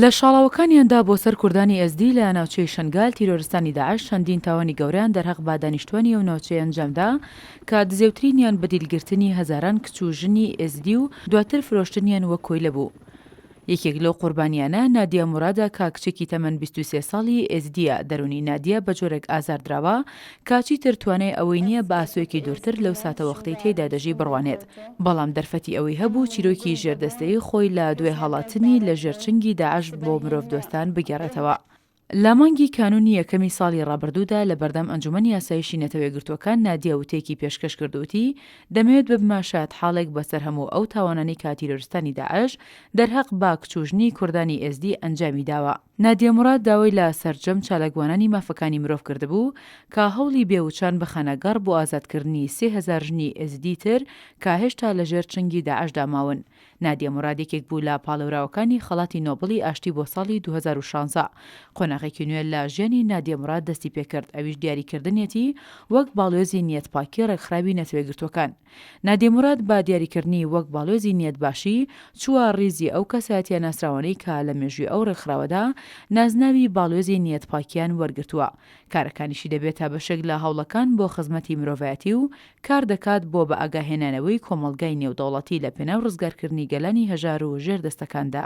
لە شاڵاوەکانیاندا بۆ سەر کوردانی ئەزدی لە ناوچەی شنگال تیرۆریستانی داعش چەندین تاوانی گەورەیان دەرهەق با دانیشتوانی ئەو ناوچەی ئەنجامدا کە دزێوترینیان بە دیلگرتنی هەزاران کچ و ژنی ئێزدی و دواتر فرۆشتنیان وەک کۆیلە بوو. یەکێک لەو قوربانیانە نادیا مورادە کە کچێکی تەمەن 23 ساڵی ئێزدیە. دەرونی نادیا بە جۆرێک ئازاردراوە کاچی تر توانای ئەوەی نییە بە ئاسوێکی دوورتر لەو ساتە وەختەی تێدا دەژی بڕوانێت، بەڵام دەرفەتی ئەوەی هەبوو چیرۆکی ژێردەستەیی خۆی لە دوێ هەڵاتنی لە ژێرچنگی داعش بۆ مرۆڤ دۆستان بگێڕێتەوە. لە مانگی کانونی یەکەمی ساڵی ڕابردوودا لە بەردەم ئەنجومەنی یاسایشی نەتەوە یەکگرتووەکان نادیا وتێکی پێشکەش کردووتی دەمەوێت ببمە شاد حاڵێک بەسەر هەموو ئەو تاوانانی کە تیرۆریستانی داعش دەرهەق با کچوژنی کوردانی ئێزدی ئەنجامی داوە. نادیا موراد داوای لە سەرجەم چالاکوانانی مافەکانی مرۆڤ کردبوو کە هەوڵی بێوچان بە خانەگەڕ بۆ ئازادکردنی 3000 ژنی ئێزدی تر کە هێشتا لە ژێر چنگی داعشدا ماون. نادیا موراد یەکێک بوو لە پاڵەوراوەکانی خەڵاتی نۆبڵی ئاشتی بۆ ساڵی 2016. قۆناغێکی نوێ لە ژیانی نادیا موراد دەستی پێکرد، ئەویش دیاریکردنێتی وەک باڵۆزی نیەتپاکی ڕێکخراوی نەتەوەیەکگرتووەکان. نادیا موراد با دیاریکردنی وەک باڵۆزی نیەتباشی چووە ڕیزی ئەو کەسایەتیە ناسراوانەی کە لە مێژووی ئەو ڕێکخراوەدا نازناوی باڵۆزی نیەتپاکیان وەرگرتووە. کارەکانیشی دەبێتە بەشێک لە هەوڵەکان بۆ خزمەتی مرۆڤایەتی و کار دەکات بۆ بە ئاگاهێنانەوەی کۆمەڵگای نێودەوڵەتی لە پێناو ڕزگارکردنی گەلانی هەژار و ژێردەستەکاندا.